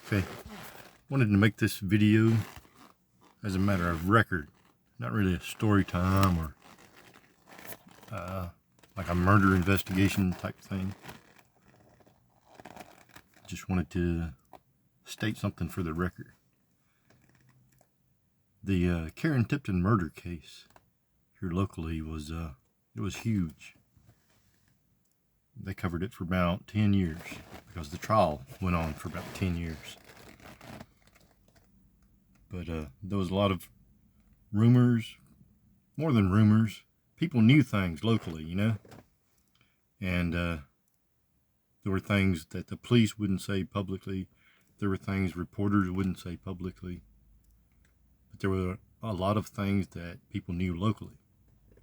Okay, wanted to make this video as a matter of record, not really a story time or like a murder investigation type thing. Just wanted to state something for the record. The Karen Tipton murder case here locally was it was huge. They covered it for about 10 years because the trial went on for about 10 years. But there was a lot of rumors, more than rumors. People knew things locally, you know, and there were things that the police wouldn't say publicly. There were things reporters wouldn't say publicly. But there were a lot of things that people knew locally.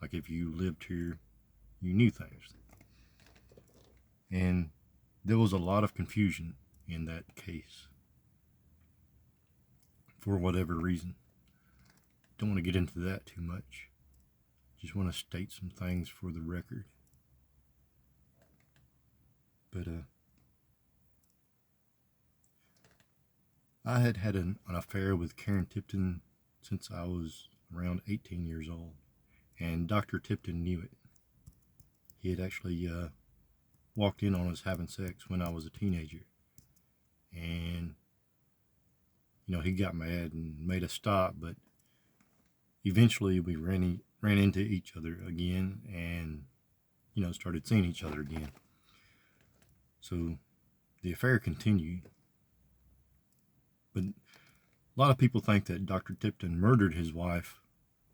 Like if you lived here, you knew things. And there was a lot of confusion in that case for whatever reason. Don't want to get into that too much. Just want to state some things for the record. But I had had an affair with Karen Tipton since I was around 18 years old, and Dr. Tipton knew it. He had actually walked in on us having sex when I was a teenager, and you know, he got mad and made us stop, but eventually we ran into each other again and, you know, started seeing each other again. So the affair continued. But a lot of people think that Dr. Tipton murdered his wife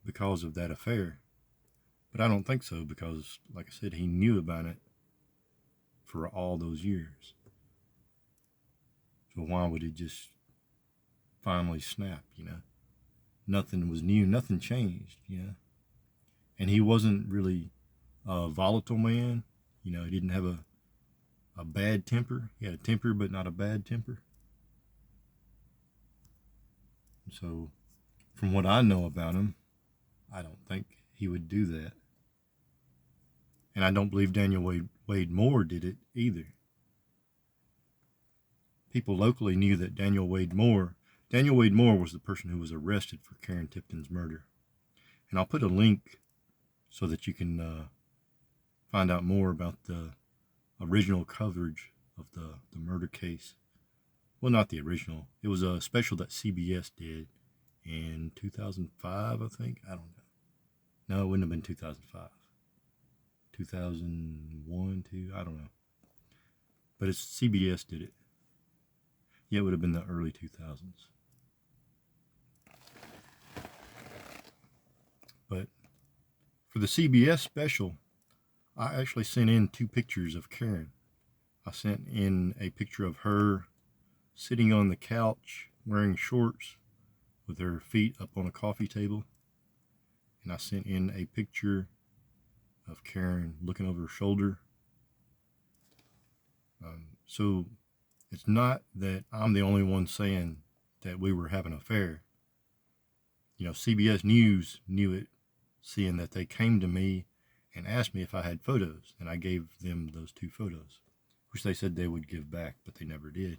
because of that affair. But I don't think so, because, like I said, he knew about it for all those years. So why would he just finally snap, you know? Nothing was new, nothing changed, you know? And he wasn't really a volatile man. You know, he didn't have a bad temper. He had a temper, but not a bad temper. So, from what I know about him, I don't think he would do that. And I don't believe Daniel Wade Moore did it either. People locally knew that Daniel Wade Moore was the person who was arrested for Karen Tipton's murder. And I'll put a link so that you can find out more about the original coverage of the murder case. Well, not the original. It was a special that CBS did in 2005, I think. I don't know. No, it wouldn't have been 2005. 2001, 2, I don't know. But it's CBS did it. Yeah, it would have been the early 2000s. But for the CBS special, I actually sent in 2 pictures of Karen. I sent in a picture of her sitting on the couch wearing shorts with her feet up on a coffee table. And I sent in a picture of Karen looking over her shoulder. So it's not that I'm the only one saying that we were having an affair. You know, CBS News knew it, seeing that they came to me and asked me if I had photos, and I gave them those 2 photos, which they said they would give back, but they never did.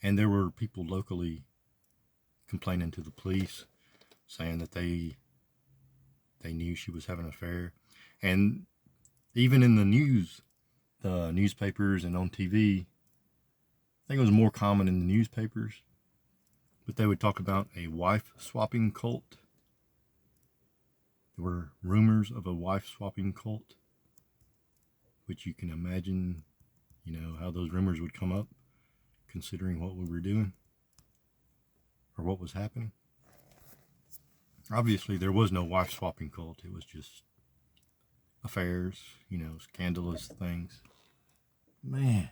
And there were people locally complaining to the police, saying that they knew she was having an affair. And even in the news, the newspapers and on TV, I think it was more common in the newspapers, but they would talk about a wife-swapping cult. There were rumors of a wife-swapping cult, which you can imagine, you know, how those rumors would come up, considering what we were doing or what was happening. Obviously, there was no wife-swapping cult. It was just affairs, you know, scandalous things. Man,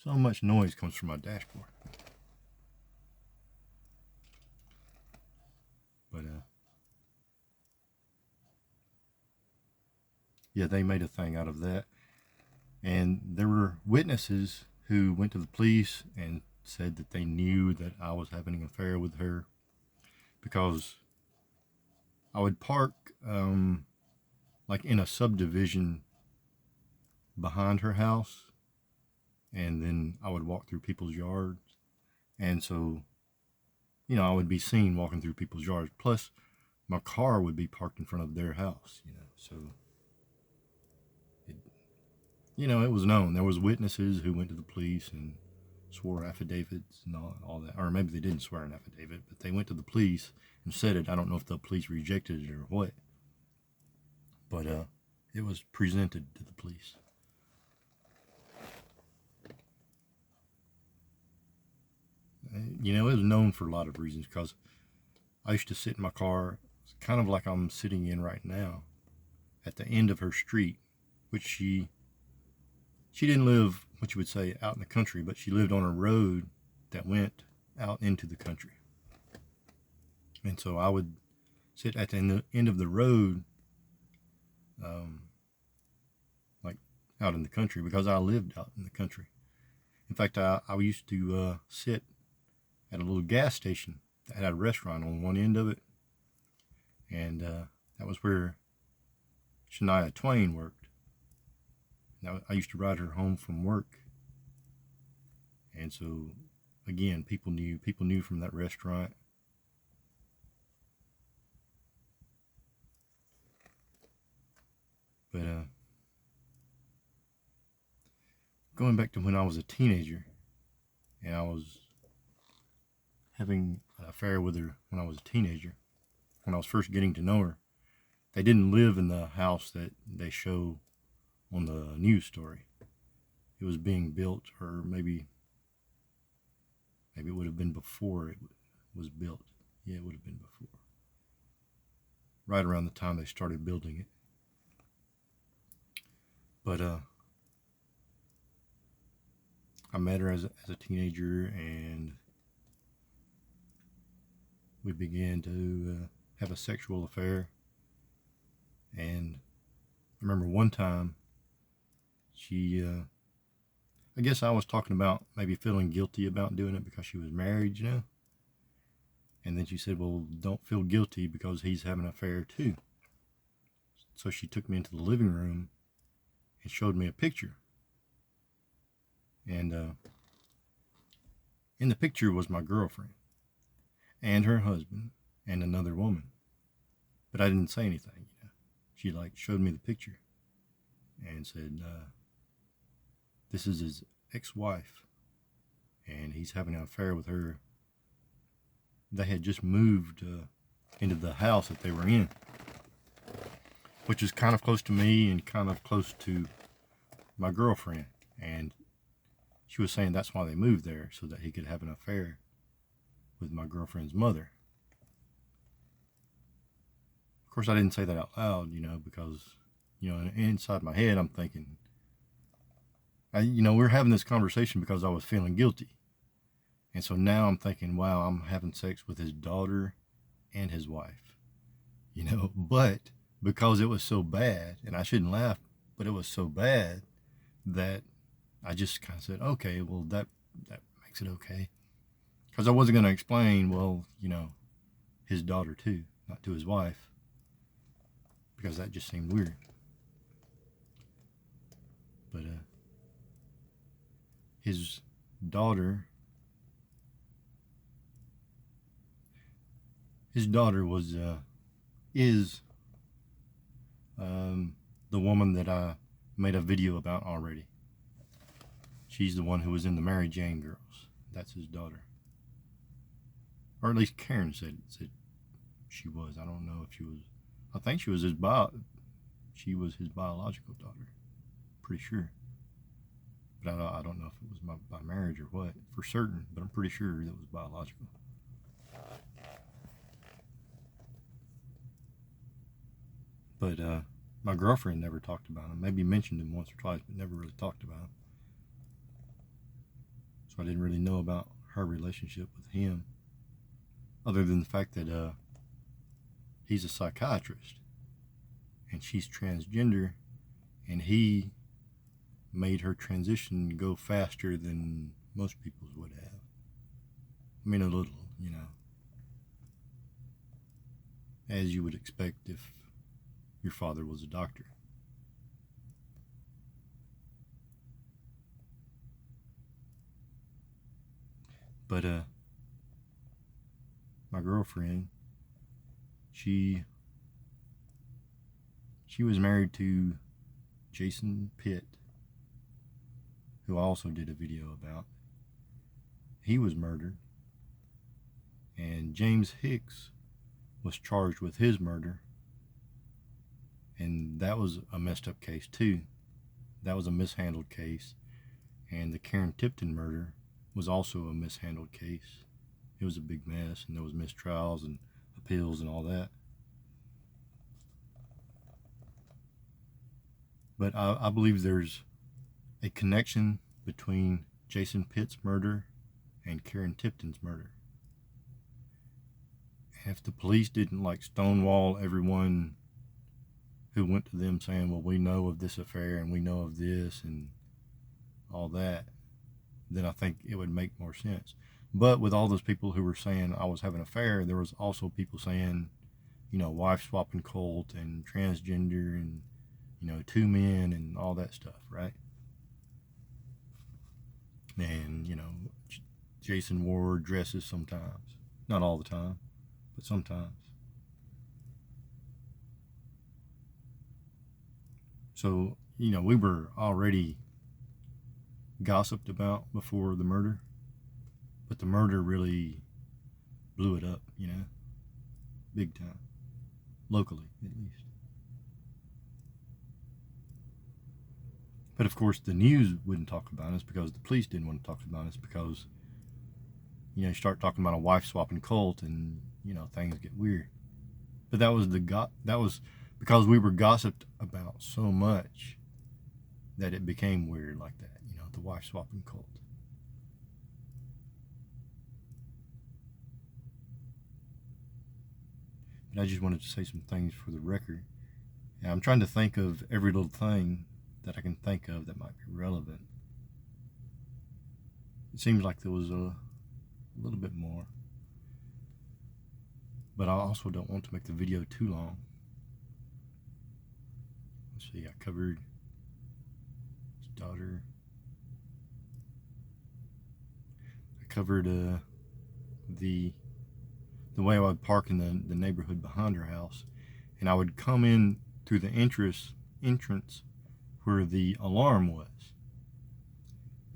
so much noise comes from my dashboard. But, yeah, they made a thing out of that. And there were witnesses who went to the police and said that they knew that I was having an affair with her, because I would park like in a subdivision behind her house, and then I would walk through people's yards. And so, I would be seen walking through people's yards. Plus, my car would be parked in front of their house, So, it, it was known. There was witnesses who went to the police and swore affidavits and all that. Or maybe they didn't swear an affidavit, but they went to the police and said it. I don't know if the police rejected it or what. But it was presented to the police. It was known for a lot of reasons, because I used to sit in my car, kind of like I'm sitting in right now, at the end of her street, which she didn't live, what you would say, out in the country, but she lived on a road that went out into the country. And so I would sit at the end of the road, like out in the country, because I lived out in the country. In fact, I used to sit at a little gas station that had a restaurant on one end of it, and that was where Shania Twain worked. Now, I used to ride her home from work, and so again, people knew from that restaurant. But going back to when I was a teenager, and I was having an affair with her when I was a teenager, when I was first getting to know her. They didn't live in the house that they show on the news story. It was being built, or maybe it would have been before it was built. Yeah, it would have been before. Right around the time they started building it. But I met her as a teenager, and we began to have a sexual affair. And I remember one time she, I guess I was talking about maybe feeling guilty about doing it because she was married, And then she said, well, don't feel guilty because he's having an affair too. So she took me into the living room and showed me a picture. And in the picture was my girlfriend and her husband and another woman. But I didn't say anything, She showed me the picture and said, this is his ex-wife, and he's having an affair with her. They had just moved into the house that they were in, which is kind of close to me and kind of close to my girlfriend. And she was saying that's why they moved there, so that he could have an affair with my girlfriend's mother. Of course, I didn't say that out loud, because, inside my head, I'm thinking, we're having this conversation because I was feeling guilty. And so now I'm thinking, wow, I'm having sex with his daughter and his wife, but because it was so bad, and I shouldn't laugh, but it was so bad that I just kind of said, okay, well, that makes it okay. Because I wasn't going to explain, well, his daughter too, not to his wife, because that just seemed weird. But his daughter was is the woman that I made a video about already. She's the one who was in the Mary Jane Girls. That's his daughter, or at least Karen said she was. I don't know if she was. I think she was his biological daughter. Pretty sure. But I don't know if it was by marriage or what for certain, but I'm pretty sure that was biological. But my girlfriend never talked about him. Maybe mentioned him once or twice, but never really talked about him. So I didn't really know about her relationship with him, other than the fact that he's a psychiatrist and she's transgender, and he made her transition go faster than most people's would have. I mean, a little, as you would expect if your father was a doctor. But my girlfriend, she was married to Jason Pitt, who I also did a video about. He was murdered, and James Hicks was charged with his murder, and that was a messed up case too. That was a mishandled case, and the Karen Tipton murder was also a mishandled case. It was a big mess, and there was mistrials and appeals and all that. But I believe there's a connection between Jason Pitt's murder and Karen Tipton's murder. And if the police didn't like stonewall everyone who went to them saying, well, we know of this affair and we know of this and all that, then I think it would make more sense. But with all those people who were saying I was having an affair, there was also people saying, you know, wife swapping cult and transgender and, you know, two men and all that stuff, right? And, you know, Jason wore dresses sometimes. Not all the time, but sometimes. So, you know, we were already gossiped about before the murder, but the murder really blew it up, you know, big time, locally at least. But of course the news wouldn't talk about us because the police didn't want to talk about us, because, you know, you start talking about a wife swapping cult and, you know, things get weird. But that was because we were gossiped about so much that it became weird like that, you know, the wife swapping cult. But I just wanted to say some things for the record. And I'm trying to think of every little thing that I can think of that might be relevant. It seems like there was a little bit more, but I also don't want to make the video too long. Let's see, I covered his daughter. I covered the way I would park in the neighborhood behind her house, and I would come in through the entrance where the alarm was.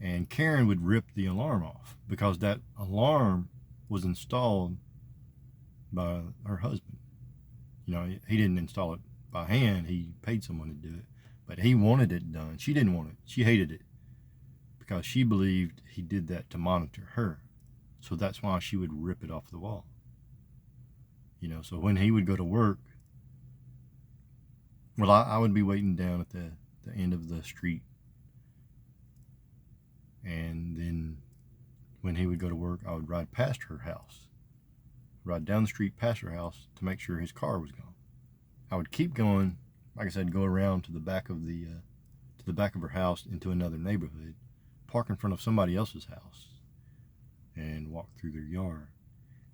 And Karen would rip the alarm off because that alarm was installed by her husband. You know, he didn't install it by hand. He paid someone to do it, but he wanted it done. She didn't want it. She hated it because she believed he did that to monitor her. So that's why she would rip it off the wall. You know, so when he would go to work, well, I would be waiting down at the end of the street, and then when he would go to work, I would ride past her house, ride down the street past her house to make sure his car was gone. I would keep going, like I said, go around to the back of her house into another neighborhood, park in front of somebody else's house, and walk through their yard.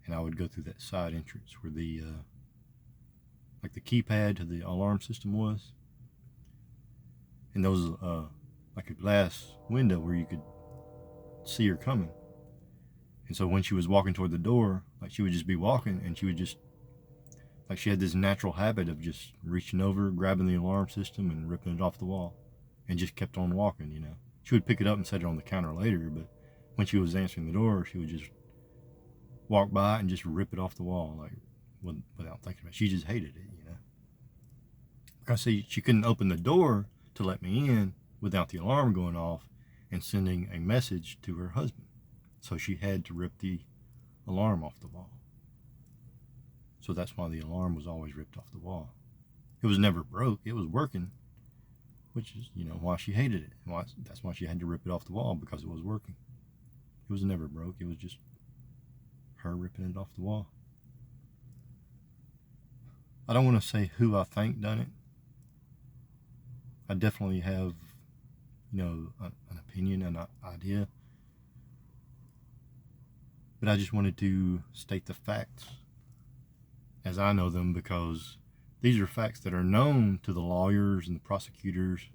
And I would go through that side entrance where the like the keypad to the alarm system was, and there was like a glass window where you could see her coming. And so when she was walking toward the door, like, she would just be walking, and she would just, like, she had this natural habit of just reaching over, grabbing the alarm system and ripping it off the wall, and just kept on walking, you know. She would pick it up and set it on the counter later, but when she was answering the door, she would just walk by and just rip it off the wall, like, without thinking about it. She just hated it, you know. Because, see, she couldn't open the door to let me in without the alarm going off and sending a message to her husband. So she had to rip the alarm off the wall. So that's why the alarm was always ripped off the wall. It was never broke. It was working, which is, you know, why she hated it. That's why she had to rip it off the wall, because it was working. It was never broke. It was just her ripping it off the wall. I don't want to say who I think done it. I definitely have, you know, an opinion, an idea. But I just wanted to state the facts as I know them, because these are facts that are known to the lawyers and the prosecutors,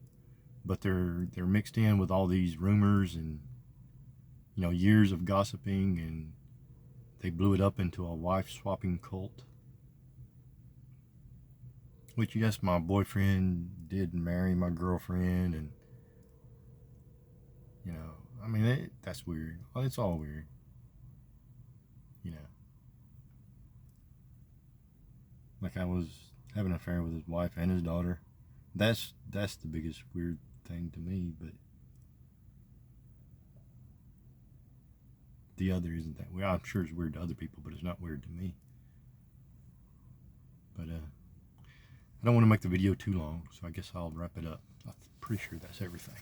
but they're mixed in with all these rumors and, you you know, years of gossiping, and they blew it up into a wife-swapping cult. Which, yes, my boyfriend did marry my girlfriend, and, you know, I mean, that's weird. It's all weird, you know. Like, I was having an affair with his wife and his daughter. That's the biggest weird thing to me, but the other isn't that weird. I'm sure it's weird to other people, but it's not weird to me. But I don't want to make the video too long, so I guess I'll wrap it up. I'm pretty sure that's everything.